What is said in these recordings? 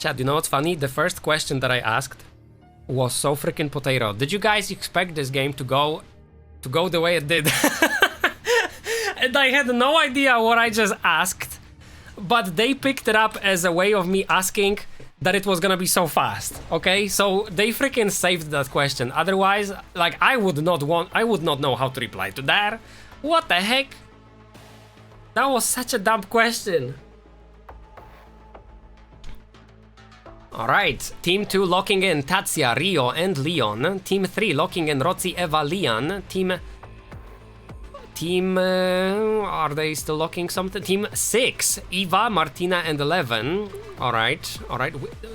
Chad, you know what's funny? The first question that I asked was so freaking potato. Did you guys expect this game to go the way it did? And I had no idea what I just asked, but they picked it up as a way of me asking that it was gonna be so fast, okay? So they freaking saved that question. Otherwise, like, I would not know how to reply to that. What the heck? That was such a dumb question. Alright, Team 2 locking in Tatsia, Rio, and Leon. Team 3 locking in Rozi, Eva, Lian. Are they still locking something? Team 6, Eva, Martina, and 11. Alright.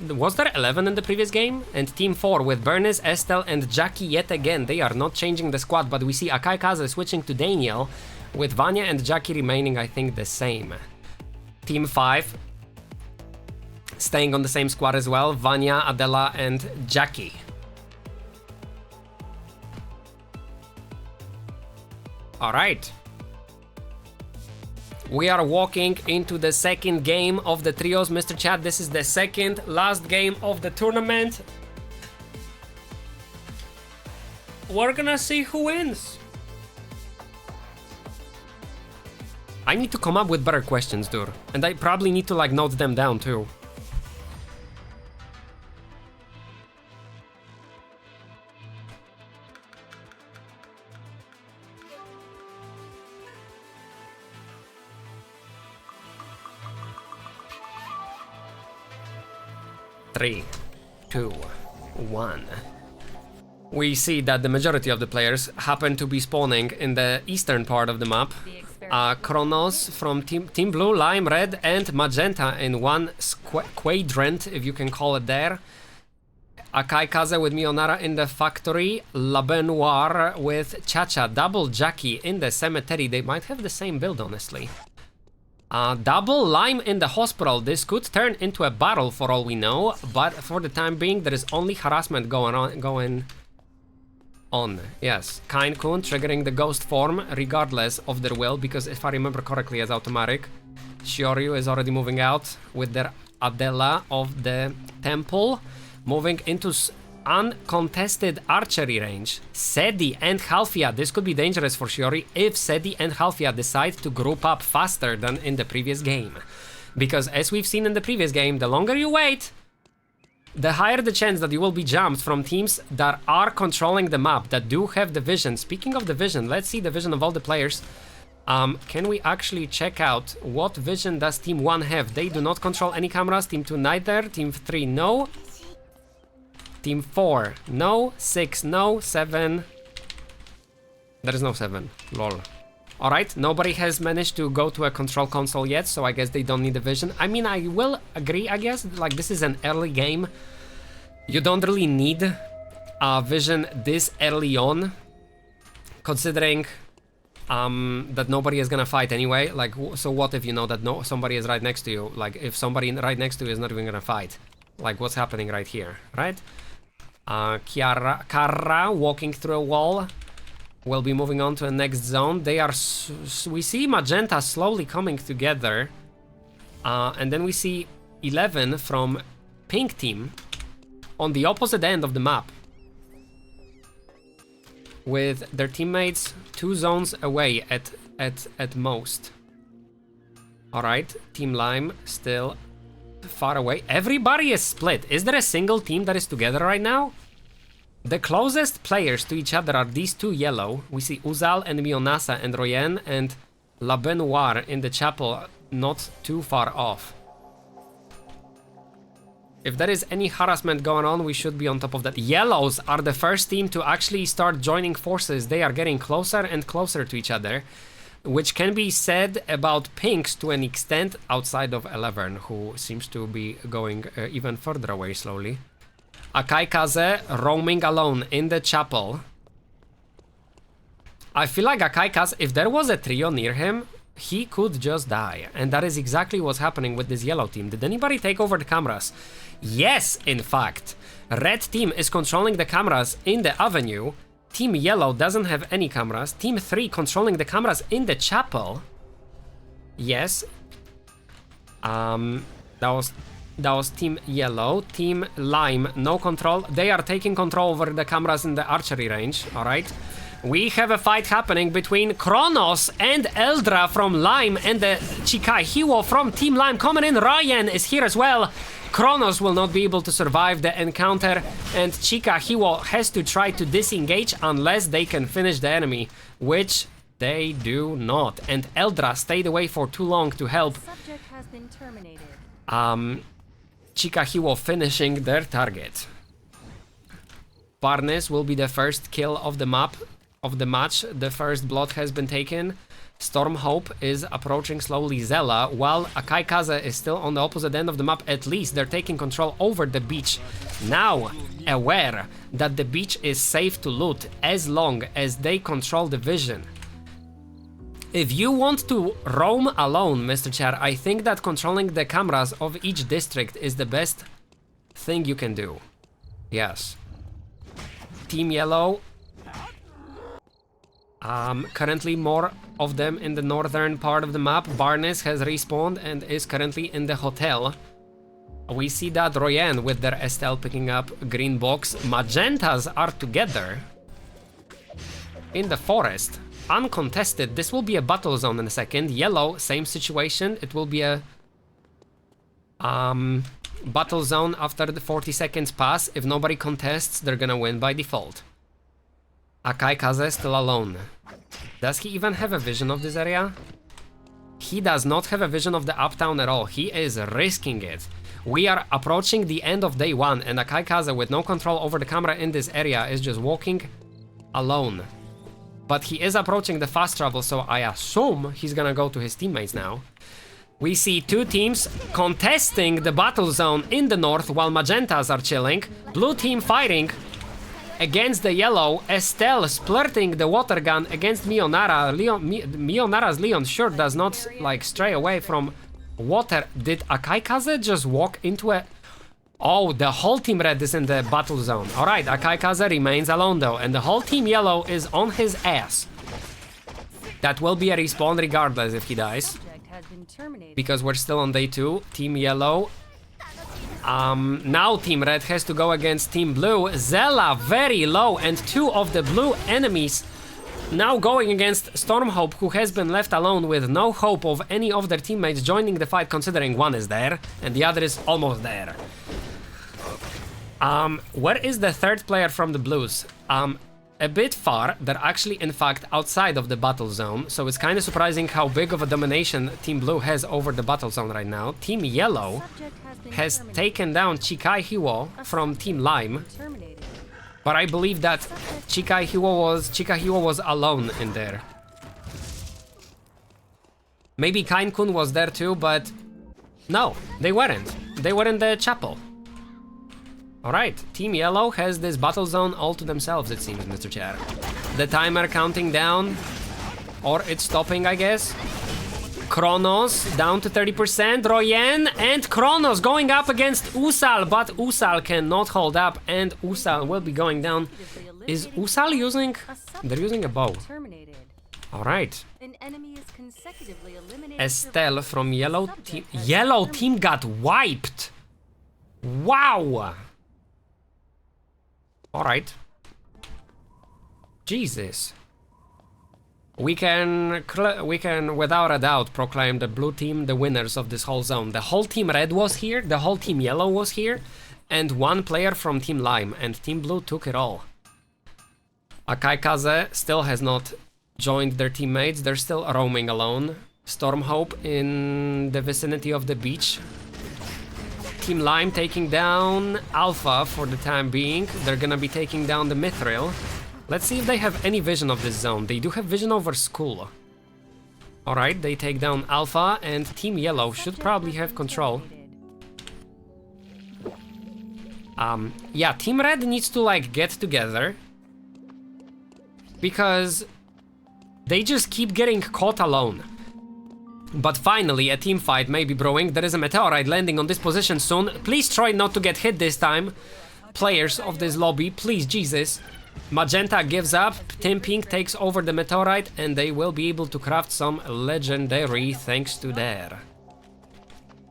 Was there 11 in the previous game? And Team 4 with Bernice, Estelle, and Jackie yet again. They are not changing the squad, but we see Akai Kaze switching to Daniel, with Vanya and Jackie remaining, I think, the same. Team 5 staying on the same squad as well. Vanya, Adela, and Jackie. Alright. We are walking into the second game of the trios, Mr. Chad. This is the second last game of the tournament. We're gonna see who wins. I need to come up with better questions, dude. And I probably need to, like, note them down, too. Three, two, one. We see that the majority of the players happen to be spawning in the eastern part of the map. Kronos from Team Blue, Lime, Red, and Magenta in one quadrant, if you can call it there. Akai Kaze with Mionara in the factory. La Benoir with Chacha, Double Jackie in the cemetery. They might have the same build, honestly. Double Lime in the hospital. This could turn into a battle for all we know, but for the time being, there is only harassment going on. Yes, Kain Kun triggering the ghost form regardless of their will, because if I remember correctly, as automatic. Shioryu is already moving out with their Adela of the temple, moving into uncontested archery range. Sedi and Halfia, this could be dangerous for Shiori if Sedi and Halfia decide to group up faster than in the previous game. Because as we've seen in the previous game, the longer you wait, the higher the chance that you will be jumped from teams that are controlling the map, that do have the vision. Speaking of the vision, let's see the vision of all the players. Can we actually check out what vision does Team 1 have? They do not control any cameras. Team 2 neither. Team 3 no. Team 4 no. 6 no. 7. There is no 7. Lol. Alright, nobody has managed to go to a control console yet, so I guess they don't need a vision. I mean, I will agree, I guess, like this is an early game. You don't really need a vision this early on, considering that nobody is gonna fight anyway. Like, so what if you know that somebody is right next to you? Like, if somebody right next to you is not even gonna fight, like what's happening right here, right? Kara walking through a wall. We'll be moving on to the next zone. They are, we see Magenta slowly coming together. And then we see 11 from Pink Team on the opposite end of the map, with their teammates 2 zones away at most. Alright, Team Lime still far away. Everybody is split. Is there a single team that is together right now? The closest players to each other are these 2 yellow. We see Uzal and Mionasa and Royen and La Benoir in the chapel, not too far off. If there is any harassment going on, we should be on top of that. Yellows are the first team to actually start joining forces. They are getting closer and closer to each other, which can be said about Pinks to an extent, outside of 11, who seems to be going even further away slowly. Akai Kaze roaming alone in the chapel. I feel like Akai Kaze, if there was a trio near him, he could just die. And that is exactly what's happening with this yellow team. Did anybody take over the cameras? Yes, in fact. Red team is controlling the cameras in the avenue. Team yellow doesn't have any cameras. Team 3 controlling the cameras in the chapel. Yes. That was That was Team Yellow. Team Lime, no control. They are taking control over the cameras in the archery range, alright? We have a fight happening between Kronos and Eldra from Lime and the Chikahiwo from Team Lime coming in. Ryan is here as well. Kronos will not be able to survive the encounter, and Chikahiwo has to try to disengage unless they can finish the enemy, which they do not. And Eldra stayed away for too long to help. Subject has been terminated. Chikahiwo finishing their target. Barnes will be the first kill of the map, of the match. The first blood has been taken. Stormhope is approaching slowly Zella, while Akaikaze is still on the opposite end of the map. At least they're taking control over the beach. Now, aware that the beach is safe to loot as long as they control the vision. If you want to roam alone, Mr. Chair, I think that controlling the cameras of each district is the best thing you can do. Yes. Team Yellow. Currently more of them in the northern part of the map. Barnes has respawned and is currently in the hotel. We see that Royan with their Estelle picking up green box. Magentas are together in the forest. Uncontested. This will be a battle zone in a second. Yellow, same situation. It will be a battle zone after the 40 seconds pass. If nobody contests, they're gonna win by default. Akaikaze still alone. Does he even have a vision of this area? He does not have a vision of the uptown at all. He is risking it. We are approaching the end of day one, and Akaikaze, with no control over the camera in this area, is just walking alone. But he is approaching the fast travel, so I assume he's gonna go to his teammates now. We see two teams contesting the battle zone in the north while Magentas are chilling. Blue team fighting against the yellow. Estelle splurting the water gun against Mionara. Mionara's Leon sure does not like stray away from water. Did Akaikaze just walk into a... Oh, the whole team red is in the battle zone. Alright, Akaikaze remains alone though, and the whole team yellow is on his ass. That will be a respawn regardless if he dies. Because we're still on day 2. Team yellow. Now Team Red has to go against Team Blue. Zella very low, and 2 of the blue enemies now going against Stormhope, who has been left alone with no hope of any of their teammates joining the fight, considering one is there and the other is almost there. Where is the third player from the Blues? A bit far. They're actually, in fact, outside of the battle zone, so it's kind of surprising how big of a domination Team Blue has over the battle zone right now. Team Yellow has taken down Chikahiwo from Team Lime, but I believe that Chikahiwo was alone in there. Maybe Kain-kun was there too, but no, they weren't. They were in the chapel. Alright, Team Yellow has this battle zone all to themselves, it seems, Mr. Chair. The timer counting down, or it's stopping, I guess. Kronos down to 30%, Royen and Kronos going up against Usal, but Usal cannot hold up and Usal will be going down. Is Usal using... They're using a bow. Alright. Estelle from Yellow Team... Yellow Team got wiped! Wow! Alright. Jesus. We can, without a doubt, proclaim the blue team the winners of this whole zone. The whole team red was here, the whole team yellow was here, and 1 player from Team Lime, and Team Blue took it all. Akaikaze still has not joined their teammates, they're still roaming alone. Stormhope in the vicinity of the beach. Team Lime taking down Alpha for the time being. They're gonna be taking down the Mithril. Let's see if they have any vision of this zone. They do have vision over school. Alright, they take down Alpha, and Team Yellow should probably have control. Yeah, Team Red needs to, like, get together. Because they just keep getting caught alone. But finally, a team fight may be brewing. There is a meteorite landing on this position soon. Please try not to get hit this time. Players of this lobby, please, Jesus. Magenta gives up, Team Pink takes over the meteorite, and they will be able to craft some legendary thanks to their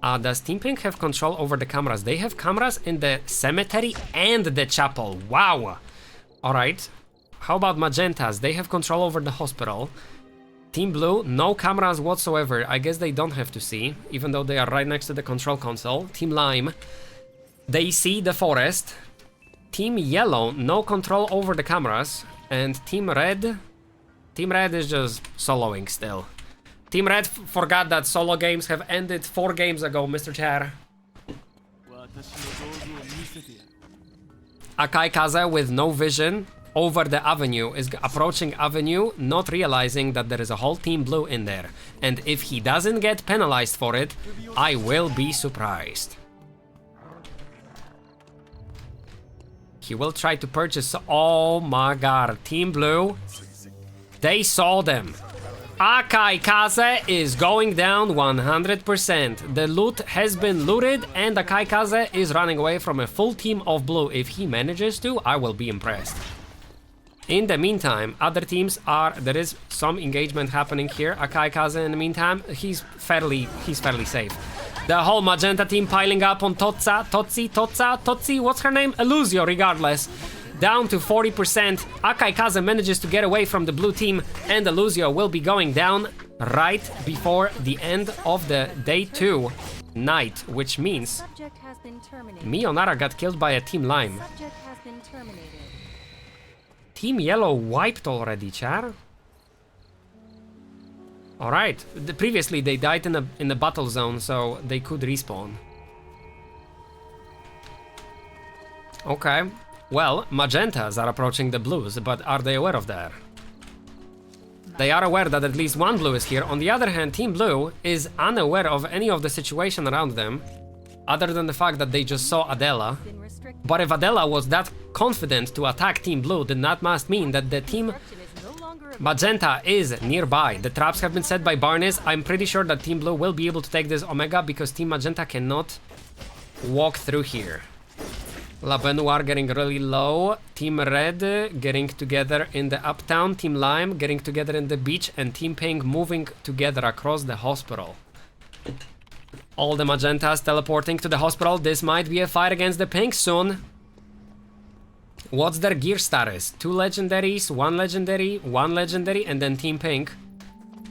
Does Team Pink have control over the cameras? They have cameras in the cemetery and the chapel. Wow. Alright. How about Magentas? They have control over the hospital. Team Blue, no cameras whatsoever. I guess they don't have to see, even though they are right next to the control console. Team Lime, they see the forest. Team Yellow, no control over the cameras. And Team Red is just soloing still. Team Red forgot that solo games have ended 4 games ago, Mr. Chair. Akai Kaze with no vision over the avenue is approaching avenue, not realizing that there is a whole Team Blue in there. And if he doesn't get penalized for it, I will be surprised. He will try to purchase. Oh my god, Team Blue, they saw them. Akai Kaze is going down 100%. The loot has been looted and Akai Kaze is running away from a full team of blue. If he manages to, I will be impressed. In the meantime, other teams are... There is some engagement happening here. Akai Kaze in the meantime, he's fairly safe. The whole magenta team piling up on Totsi, what's her name? Elusio, regardless. Down to 40%. Akai Kaze manages to get away from the blue team, and Elusio will be going down right before the end of the day 2 night, which means Mionara got killed by a Team Lime. Team Yellow wiped already, Char. Alright, previously they died in the battle zone, so they could respawn. Okay. Well, Magentas are approaching the blues, but are they aware of that? They are aware that at least one blue is here. On the other hand, Team Blue is unaware of any of the situation around them, other than the fact that they just saw Adela. But if Adela was that confident to attack Team Blue, then that must mean that the Team Magenta is nearby. The traps have been set by Barnes. I'm pretty sure that Team Blue will be able to take this Omega because Team Magenta cannot walk through here. La Benoir getting really low. Team Red getting together in the uptown. Team Lime getting together in the beach. And Team Pink moving together across the hospital. All the Magentas teleporting to the hospital. This might be a fight against the Pinks soon. What's their gear status? 2 legendaries, 1 legendary, 1 legendary, and then Team Pink.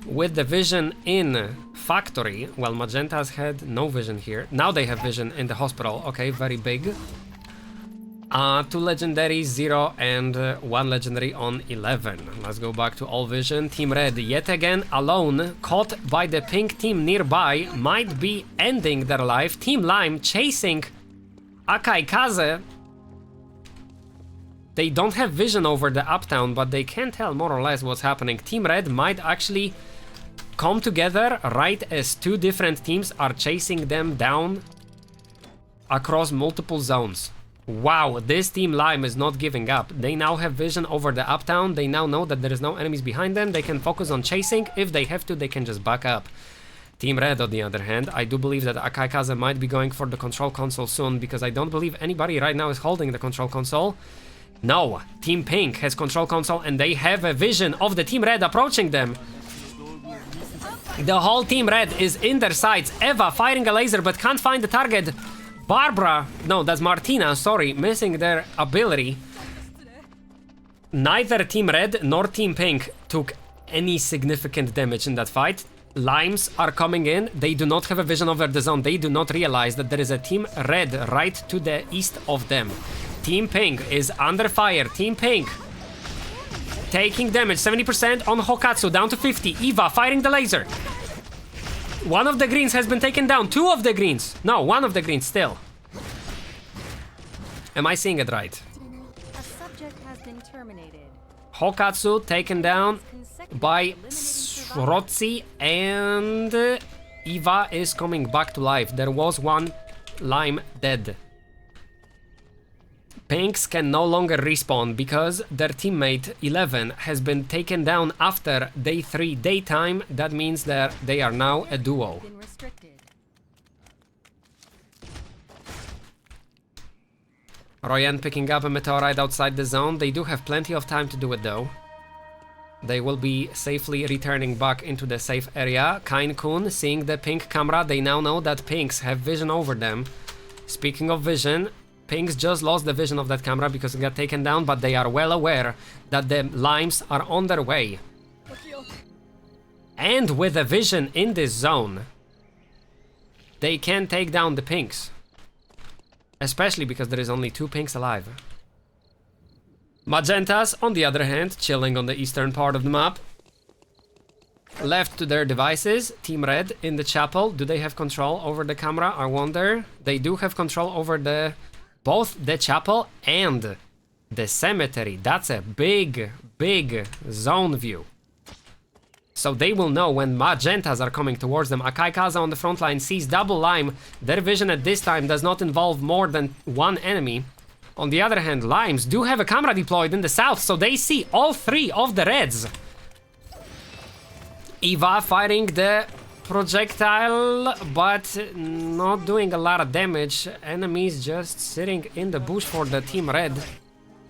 With the vision in factory. Well, Magentas had no vision here. Now they have vision in the hospital. Okay, very big. 2 legendaries, 0 and 1 legendary on 11. Let's go back to all vision. Team Red yet again alone, caught by the pink team nearby, might be ending their life. Team Lime chasing Akai Kaze. They don't have vision over the uptown, but they can tell more or less what's happening. Team Red might actually come together right as 2 different teams are chasing them down across multiple zones. Wow, this Team Lime is not giving up. They now have vision over the uptown. They now know that there is no enemies behind them. They can focus on chasing. If they have to, they can just back up. Team Red, on the other hand, I do believe that Akai Kaze might be going for the control console soon, because I don't believe anybody right now is holding the control console. No, Team Pink has control console and they have a vision of the Team Red approaching them. The whole Team Red is in their sights. Eva firing a laser but can't find the target. Barbara, no, that's Martina, sorry, missing their ability. Neither Team Red nor Team Pink took any significant damage in that fight. Limes are coming in. They do not have a vision over the zone. They do not realize that there is a Team Red right to the east of them. Team Pink is under fire. Team Pink taking damage, 70% on Hokatsu, down to 50. Eva firing the laser. One of the greens has been taken down. 2 of the greens. No, 1 of the greens still. Am I seeing it right? A subject has been terminated. Hokatsu taken down by Srotzi, and Eva is coming back to life. There was 1 Lime dead. Pinks can no longer respawn because their teammate 11 has been taken down after day 3 daytime. That means that they are now a duo. Royan picking up a meteorite outside the zone. They do have plenty of time to do it though. They will be safely returning back into the safe area. Kain-kun, seeing the pink camera, they now know that pinks have vision over them. Speaking of vision, pinks just lost the vision of that camera because it got taken down, but they are well aware that the limes are on their way. And with a vision in this zone, they can take down the pinks. Especially because there is only 2 pinks alive. Magentas, on the other hand, chilling on the eastern part of the map. Left to their devices. Team Red in the chapel. Do they have control over the camera? I wonder. They do have control over both the chapel and the cemetery. That's a big zone view. So they will know when Magentas are coming towards them. Akai Kaza on the front line sees double lime. Their vision at this time does not involve more than 1 enemy. On the other hand, limes do have a camera deployed in the south, so they see all 3 of the reds. Eva firing the projectile, but not doing a lot of damage. Enemies just sitting in the bush for the Team Red.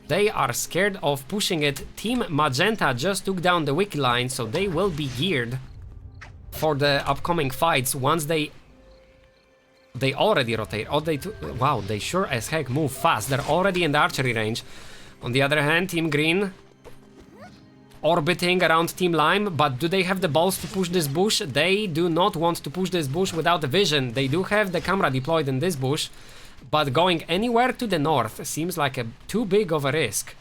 They are scared of pushing it. Team Magenta just took down the wiki line, so they will be geared for the upcoming fights once they already rotate. Oh, wow, they sure as heck move fast. They're already in the archery range. On the other hand, Team Green orbiting around Team Lime, but do they have the balls to push this bush? They do not want to push this bush without a vision. They do have the camera deployed in this bush, but going anywhere to the north seems like too big of a risk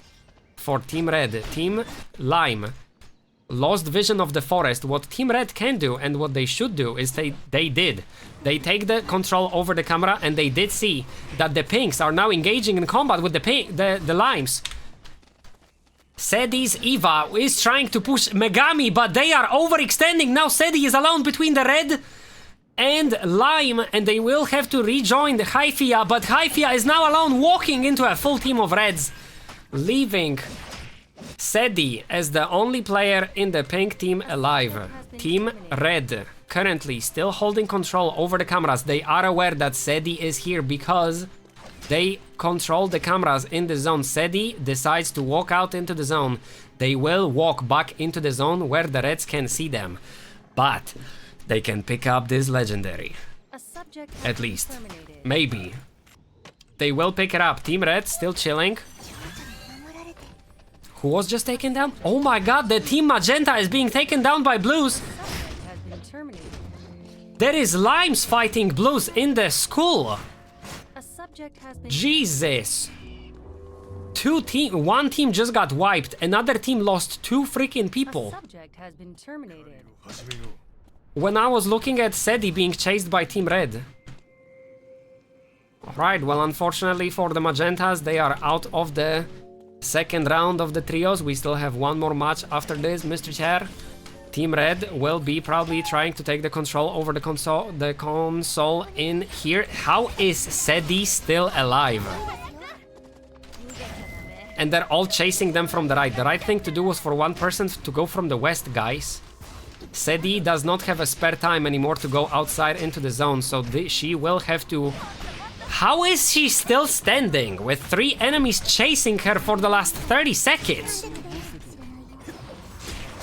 for Team Red. Team Lime lost vision of the forest. What Team Red can do and what they should do is they take the control over the camera, and they did see that the pinks are now engaging in combat with the limes. Sedi's Eva is trying to push Megami, but they are overextending. Now Sedi is alone between the red and lime, and they will have to rejoin the Haifia, but Haifia is now alone, walking into a full team of reds, leaving Sedi as the only player in the pink team alive. Team Red currently still holding control over the cameras. They are aware that Sedi is here because they control the cameras in the zone. Sedi decides to walk out into the zone. They will walk back into the zone where the reds can see them, but they can pick up this legendary. At least. Maybe. They will pick it up. Team Red still chilling. Who was just taken down? Oh my god, the Team Magenta is being taken down by Blues. There is limes fighting Blues in the school. Jesus. One team just got wiped. Another team lost 2 freaking people. When I was looking at Sedi being chased by Team Red. Alright, well, unfortunately for the Magentas, they are out of the second round of the trios. We still have 1 more match after this, Mr. Chair. Team Red will be probably trying to take the control over the console in here. How is Sedi still alive? And they're all chasing them from the right. The right thing to do was for one person to go from the west, guys. Sedi does not have a spare time anymore to go outside into the zone, so she will have to... How is she still standing with 3 enemies chasing her for the last 30 seconds?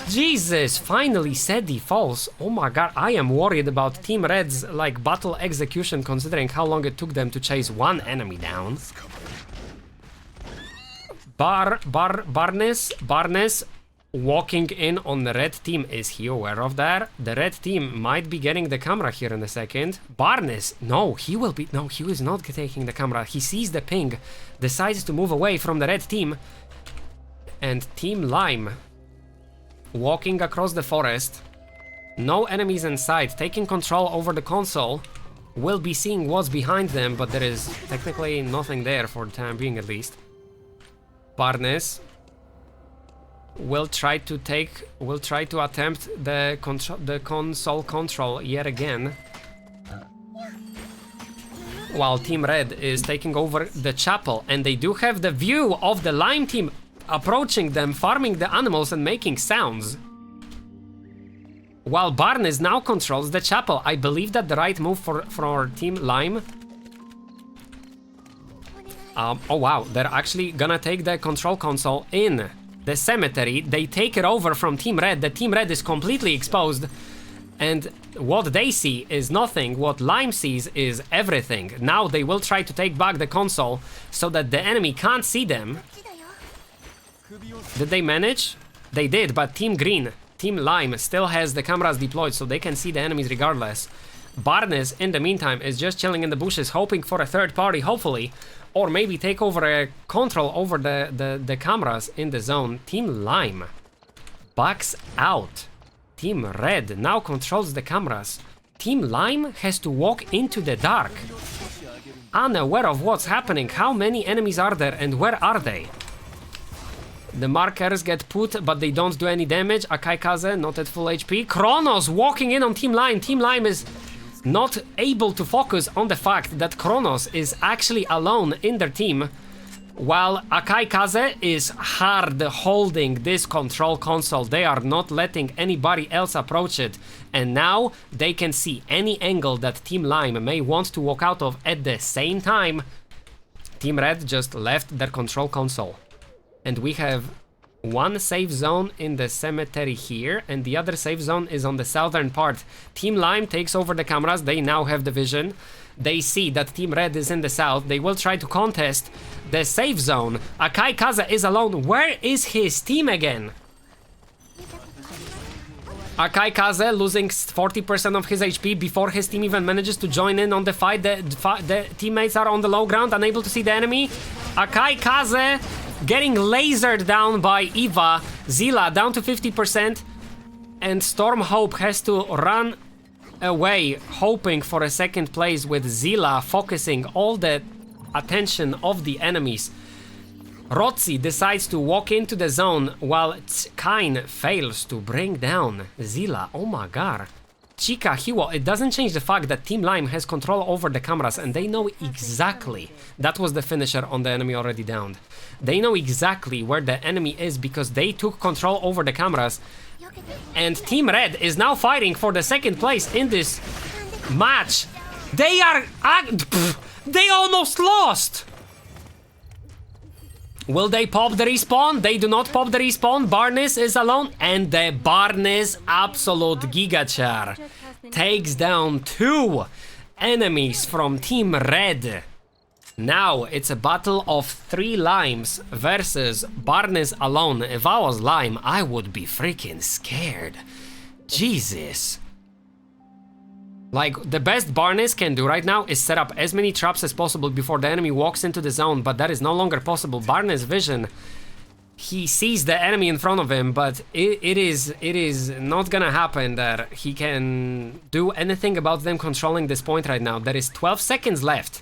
Jesus, finally Sedi falls. Oh my god, I am worried about Team Red's like battle execution, considering how long it took them to chase 1 enemy down. Barnes walking in on the red team. Is he aware of that? The red team might be getting the camera here in a second. Barnes, no, he is not taking the camera. He sees the ping, decides to move away from the red team. And Team Lime walking across the forest. No enemies in sight, taking control over the console. Will be seeing what's behind them, but there is technically nothing there for the time being, at least. Barnes will try to attempt the console control yet again, while Team Red is taking over the chapel, and they do have the view of the Lime team approaching them, farming the animals and making sounds, while Barnes now controls the chapel. I believe that the right move for Team Lime. Oh wow, they're actually gonna take the control console in the cemetery. They take it over from Team Red. The Team Red is completely exposed. And what they see is nothing. What Lime sees is everything. Now they will try to take back the console so that the enemy can't see them. Did they manage? They did, but Team Green, Team Lime still has the cameras deployed so they can see the enemies regardless. Barnes, in the meantime, is just chilling in the bushes, hoping for a third party, hopefully. Or maybe take over a control over the cameras in the zone. Team Lime backs out. Team Red now controls the cameras. Team Lime has to walk into the dark, unaware of what's happening. How many enemies are there and where are they? The markers get put, but they don't do any damage. Akaikaze not at full HP. Kronos walking in on Team Lime. Team Lime is not able to focus on the fact that Kronos is actually alone in their team, while Akaikaze is hard holding this control console. They are not letting anybody else approach it. And now they can see any angle that Team Lime may want to walk out of at the same time. Team Red just left their control console. And we have one safe zone in the cemetery here, and the other safe zone is on the southern part. Team Lime takes over the cameras. They now have the vision. They see that Team Red is in the south. They will try to contest the safe zone. Akaikaze is alone. Where is his team again? Akaikaze losing 40% of his HP before his team even manages to join in on the fight. The teammates are on the low ground, unable to see the enemy. Akaikaze getting lasered down by Eva. Zilla down to 50%. And Storm Hope has to run away, hoping for a second place, with Zilla focusing all the attention of the enemies. Rotzi decides to walk into the zone while Kain fails to bring down Zilla. Oh my god. Chika Hiwo, it doesn't change the fact that Team Lime has control over the cameras and they know exactly that was the finisher on the enemy already downed. They know exactly where the enemy is because they took control over the cameras. And Team Red is now fighting for the second place in this match. They are... they almost lost! Will they pop the respawn? They do not pop the respawn. Barnes is alone. And the Barnes Absolute Gigachar takes down 2 enemies from Team Red. Now it's a battle of 3 Limes versus Barnes alone. If I was Lime, I would be freaking scared. Jesus. Like, the best Barnes can do right now is set up as many traps as possible before the enemy walks into the zone, but that is no longer possible. Barnes' vision, he sees the enemy in front of him, but it is not gonna happen that he can do anything about them controlling this point right now. There is 12 seconds left.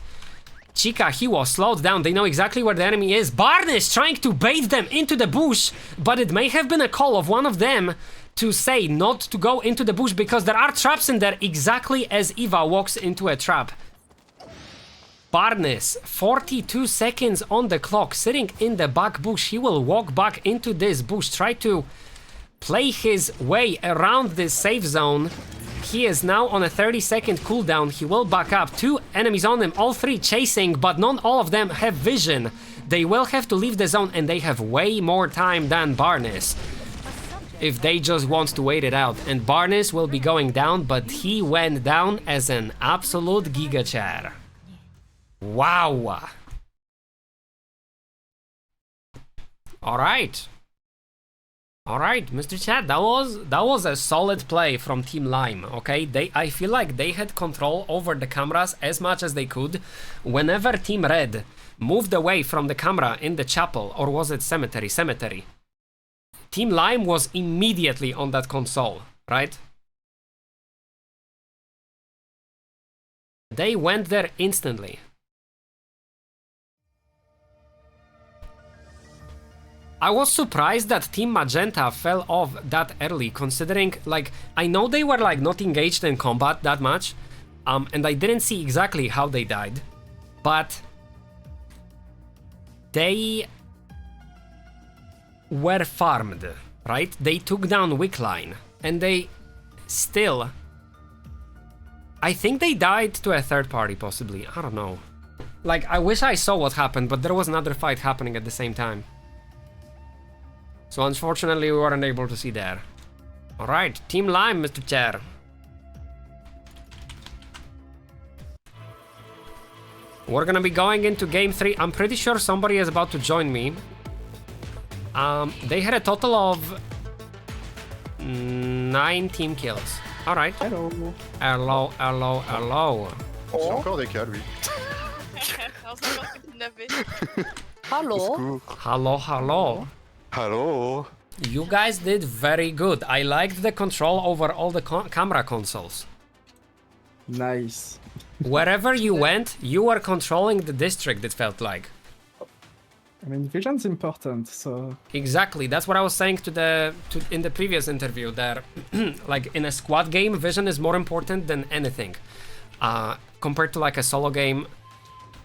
Chika Hiwo slowed down. They know exactly where the enemy is. Barnes trying to bait them into the bush, but it may have been a call of one of them to say not to go into the bush because there are traps in there, exactly as Eva walks into a trap. Barnes, 42 seconds on the clock, sitting in the back bush. He will walk back into this bush, try to play his way around this safe zone. He is now on a 30-second cooldown. He will back up. 2 enemies on him, all 3 chasing, but not all of them have vision. They will have to leave the zone, and they have way more time than Barnes if they just want to wait it out. And Barnes will be going down, but he went down as an absolute gigachar. Wow. Alright, Mr. Chat, that was a solid play from Team Lime, okay? I feel like they had control over the cameras as much as they could. Whenever Team Red moved away from the camera in the chapel, or was it cemetery? Cemetery. Team Lime was immediately on that console, right? They went there instantly. I was surprised that Team Magenta fell off that early, considering, like, I know they were, like, not engaged in combat that much, and I didn't see exactly how they died, but they were farmed, right? They took down Wickline, and they still... I think they died to a third party, possibly. I don't know. Like, I wish I saw what happened, but there was another fight happening at the same time. So unfortunately, we weren't able to see there. All right, Team Lime, Mr. Chair. We're gonna be going into game 3. I'm pretty sure somebody is about to join me. They had a total of 9 team kills. All right. Hello. Hello, hello, hello. C'est encore des cas, lui. Alors, c'est encore que tu n'avais. Hello. Hello, hello. Hello. You guys did very good. I liked the control over all the camera consoles. Nice. Wherever you went, you were controlling the district, it felt like. I mean, vision's important, so... Exactly, that's what I was saying in the previous interview, that like in a squad game, vision is more important than anything. Compared to like a solo game,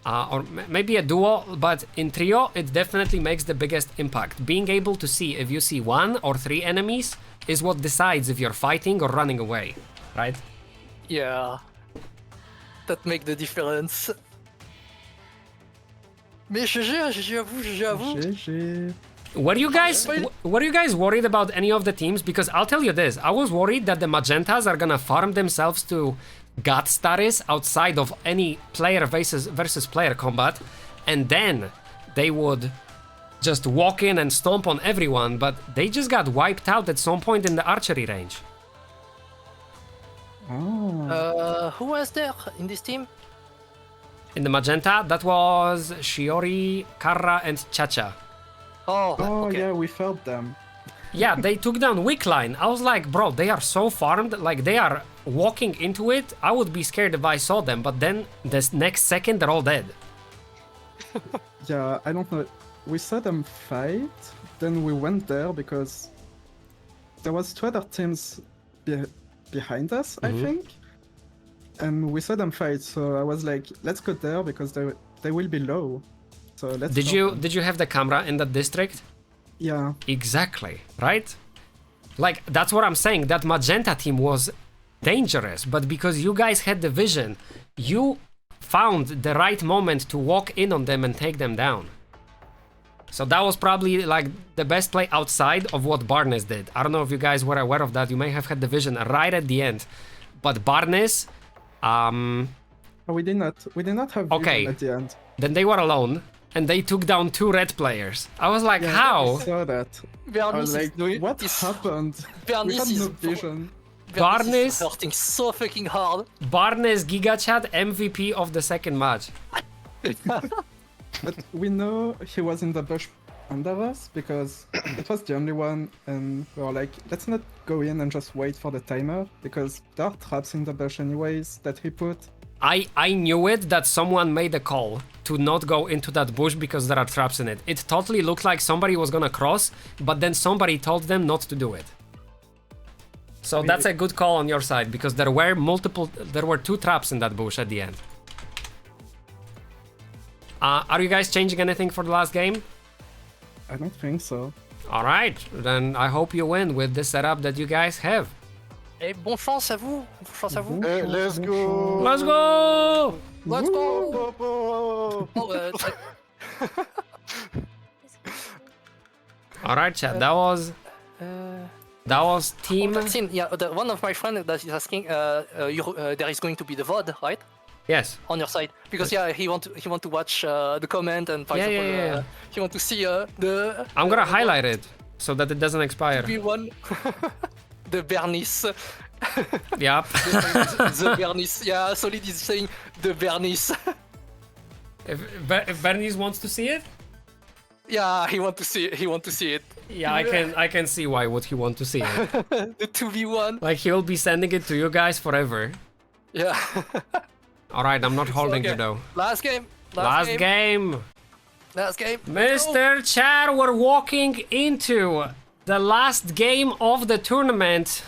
or maybe a duo, but in trio, it definitely makes the biggest impact. Being able to see if you see 1 or 3 enemies is what decides if you're fighting or running away, right? Yeah. That make the difference. Mais GG à vous. GG. Were you guys worried about any of the teams? Because I'll tell you this, I was worried that the Magentas are gonna farm themselves to God status outside of any player versus player combat, and then they would just walk in and stomp on everyone, but they just got wiped out at some point in the archery range. Oh. Who was there in this team? In the Magenta, that was Shiori, Kara, and Chacha. Oh, Oh, okay. yeah, we felt them. Yeah, they took down Weak Line. I was like, bro, they are so farmed, like they are walking into it. I would be scared if I saw them, but then this next second, they're all dead. Yeah, I don't know. We saw them fight, then we went there because there was 2 other teams behind us, I think. And we saw them fight, so I was like, let's go there because they will be low. So let's Did stop them. you have the camera in that district? Yeah. Exactly, right? Like, that's what I'm saying. That Magenta team was dangerous, but because you guys had the vision, you found the right moment to walk in on them and take them down. So that was probably like the best play outside of what Barnes did. I don't know if you guys were aware of that. You may have had the vision right at the end, but Barnes, Oh, we did not have Okay. vision at the end. then they were alone and they took down 2 red players. I was like, Yeah, how? I saw that. I Bernice was is like, doing. what is- happened? We Bernice had is no vision. Barnes- is hurting so fucking hard. Barnes GigaChat MVP of the second match. But we know he was in the bush under us because it was the only one, and we were like, let's not go in and just wait for the timer because there are traps in the bush anyways that he put. I knew it that someone made a call to not go into that bush because there are traps in it. It totally looked like somebody was gonna cross, but then somebody told them not to do it. So that's a good call on your side because there were 2 traps in that bush at the end. Are you guys changing anything for the last game? I don't think so. All right, then I hope you win with the setup that you guys have. Et bon chance à vous. Bon chance à vous. Hey, let's go. Let's go! Let's go. Popo. Oh, All right, chat. That was team. Maxine, yeah, one of my friends that is asking, there is going to be the VOD, right? Yes. On your side, because yeah, he want to watch the comment and for example, yeah. he want to see the. I'm gonna highlight it so that it doesn't expire. V1, the Bernice, Yep. the Bernice. Yeah, Solid is saying the Bernice. If Bernice wants to see it, Yeah, he want to see it. He want to see it. yeah, I can see why would he want to see it. The 2v1. Like he'll be sending it to you guys forever. Yeah. All right, I'm not holding you Okay. though. Last game. Last game. Last game. Mr. Chad, we're walking into the last game of the tournament.